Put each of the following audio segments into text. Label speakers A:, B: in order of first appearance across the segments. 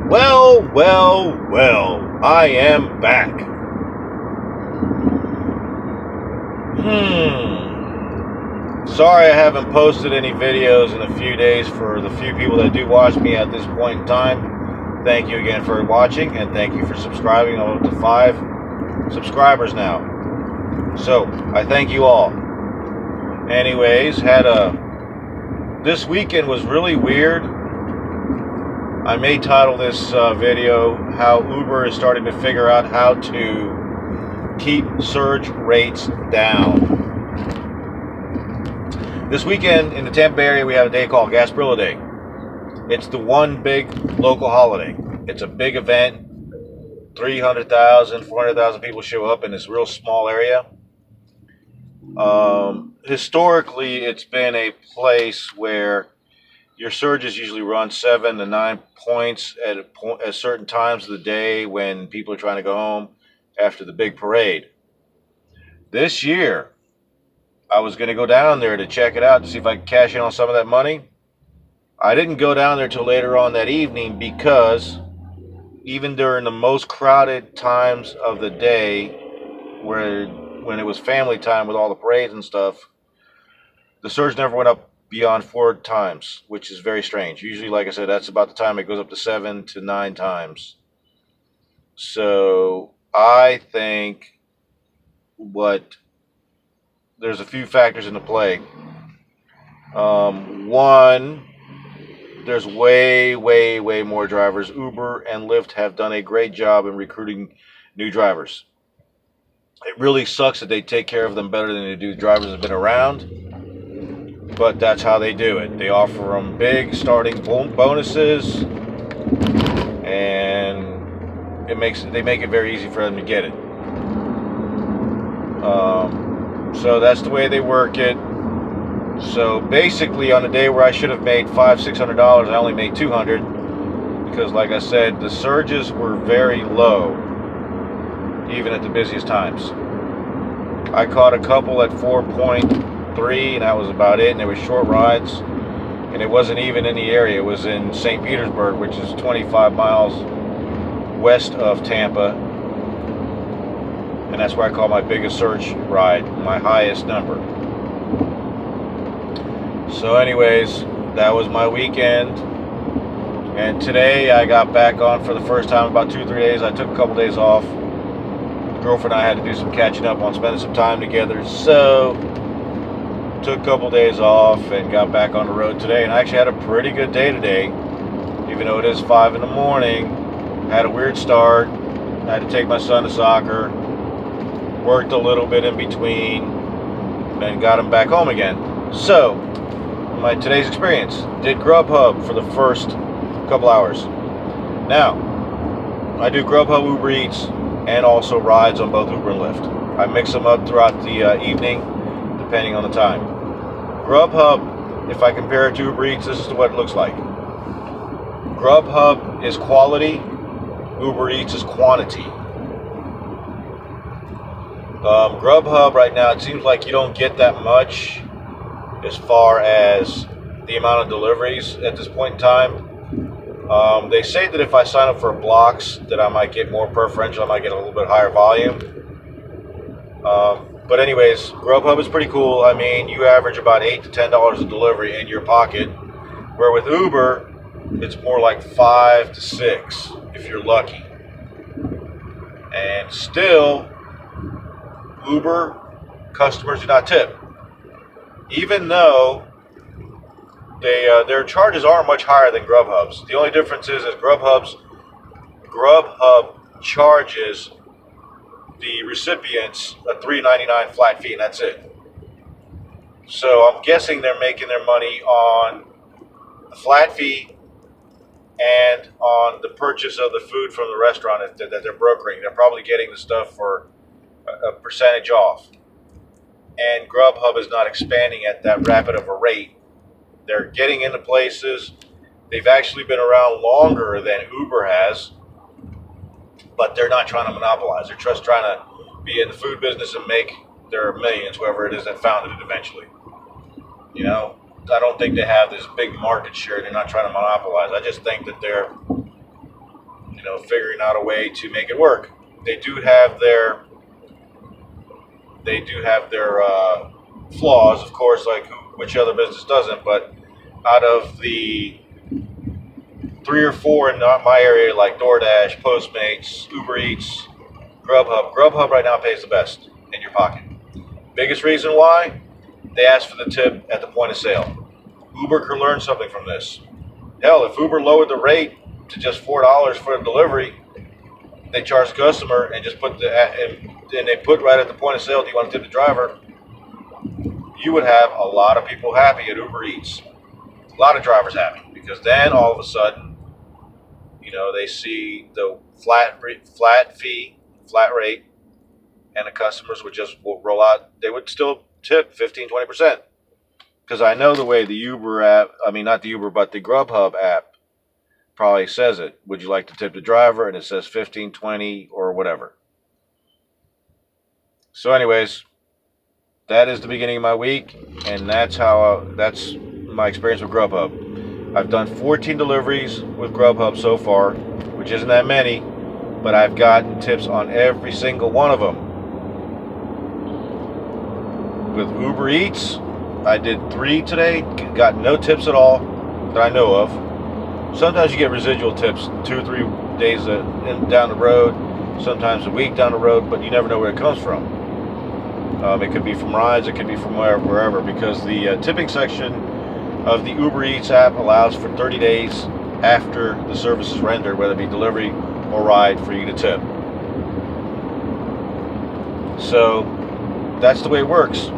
A: Well, I am back. Sorry I haven't posted any videos in a few days for the few people that do watch me at this point in time. Thank you again for watching, and thank you for subscribing. I'm up to 5 subscribers now. So, I thank you all. Anyways, this weekend was really weird. I may title this video, How Uber is Starting to Figure Out How to Keep Surge Rates Down. This weekend in the Tampa Bay area, we have a day called Gasparilla Day. It's the one big local holiday. It's a big event. 300,000, 400,000 people show up in this real small area. Historically, it's been a place where your surges usually run 7 to 9 points at certain times of the day when people are trying to go home after the big parade. This year, I was going to go down there to check it out to see if I could cash in on some of that money. I didn't go down there till later on that evening because even during the most crowded times of the day, when it was family time with all the parades and stuff, the surge never went up beyond 4 times, which is very strange. Usually, like I said, that's about the time it goes up to 7 to 9 times. So I think there's a few factors into play. One, there's way more drivers. Uber and Lyft have done a great job in recruiting new drivers. It really sucks that they take care of them better than they do drivers that have been around, but that's how they do it. They offer them big starting bonuses, and they make it very easy for them to get it. So that's the way they work it. So basically, on a day where I should have made $500-600, I only made $200 because, like I said, the surges were very low, even at the busiest times. I caught a couple at 4.3, and that was about it. And they were short rides, and it wasn't even in the area. It was in St. Petersburg, which is 25 miles west of Tampa. And that's where I caught my biggest surge ride, my highest number. So anyways, that was my weekend. And today I got back on for the first time in about 2 or 3 days. I took a couple days off. The girlfriend and I had to do some catching up on spending some time together. So took a couple days off and got back on the road today. And I actually had a pretty good day today, even though it is 5 in the morning. Had a weird start. I had to take my son to soccer. Worked a little bit in between, and got him back home again. So, today's experience, did GrubHub for the first couple hours. Now, I do GrubHub, Uber Eats, and also rides on both Uber and Lyft. I mix them up throughout the evening, depending on the time. GrubHub, if I compare it to Uber Eats, this is what it looks like. GrubHub is quality, Uber Eats is quantity. GrubHub right now, it seems like you don't get that much as far as the amount of deliveries at this point in time. They say that if I sign up for blocks that I might get more preferential, I might get a little bit higher volume. But anyways, GrubHub is pretty cool. I mean, you average about $8 to $10 a delivery in your pocket, where with Uber, it's more like 5 to 6 if you're lucky. And still, Uber customers do not tip, even though their charges are much higher than GrubHub's. The only difference is that GrubHub charges the recipients a $3.99 flat fee, and that's it. So I'm guessing they're making their money on the flat fee and on the purchase of the food from the restaurant that they're brokering. They're probably getting the stuff for a percentage off. And GrubHub is not expanding at that rapid of a rate. They're getting into places. They've actually been around longer than Uber has, but they're not trying to monopolize. They're just trying to be in the food business and make their millions, whoever it is that founded it eventually. You know, I don't think they have this big market share. They're not trying to monopolize. I just think that they're figuring out a way to make it work. They do have their flaws, of course, like which other business doesn't. But out of the 3 or 4 in my area, like DoorDash, Postmates, Uber Eats, GrubHub right now pays the best in your pocket. Biggest reason why? They ask for the tip at the point of sale. Uber could learn something from this. Hell, if Uber lowered the rate to just $4 for a delivery, they charge the customer and just put and they put right at the point of sale, do you want to tip the driver? You would have a lot of people happy at Uber Eats. A lot of drivers happy, because then all of a sudden, they see the flat rate, and the customers would just roll out. They would still tip 15-20%. Because I know the way the Uber app, not the Uber, but the GrubHub app probably says it. Would you like to tip the driver? And it says 15, 20, or whatever. So anyways, that is the beginning of my week, and that's my experience with GrubHub. I've done 14 deliveries with GrubHub so far, which isn't that many, but I've gotten tips on every single one of them. With Uber Eats, I did 3 today, got no tips at all that I know of. Sometimes you get residual tips 2 or 3 days down the road, sometimes a week down the road, but you never know where it comes from. It could be from rides, it could be from wherever, because the tipping section of the Uber Eats app allows for 30 days after the service is rendered, whether it be delivery or ride, for you to tip. So that's the way it works.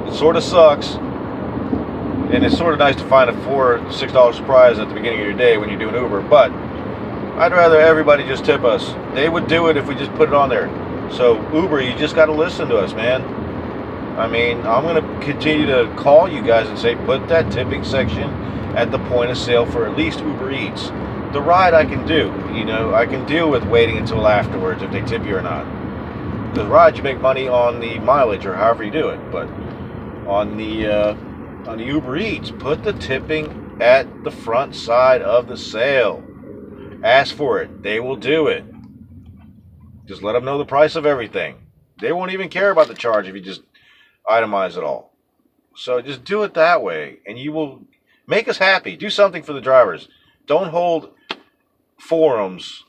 A: It sort of sucks, and it's sort of nice to find a $4 or $6 surprise at the beginning of your day when you're doing Uber, but I'd rather everybody just tip us. They would do it if we just put it on there. So Uber, you just got to listen to us, man. I'm going to continue to call you guys and say, put that tipping section at the point of sale for at least Uber Eats. The ride I can do, I can deal with waiting until afterwards if they tip you or not. The ride, you make money on the mileage or however you do it, but on the Uber Eats, put the tipping at the front side of the sale. Ask for it. They will do it. Just let them know the price of everything. They won't even care about the charge if you just itemize it all. So just do it that way, and you will make us happy. Do something for the drivers. Don't hold forums,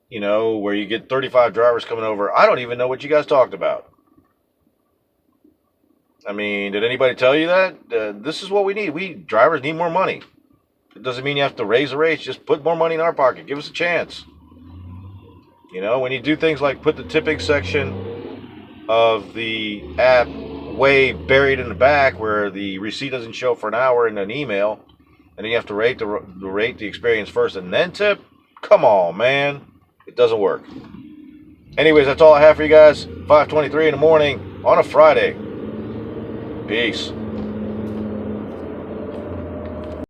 A: where you get 35 drivers coming over. I don't even know what you guys talked about. Did anybody tell you that? This is what we need. We drivers need more money. It doesn't mean you have to raise the rates. Just put more money in our pocket. Give us a chance. When you do things like put the tipping section of the app way buried in the back where the receipt doesn't show for an hour in an email, and then you have to rate the experience first and then tip, come on, man. It doesn't work. Anyways, that's all I have for you guys. 5:23 in the morning on a Friday. Peace.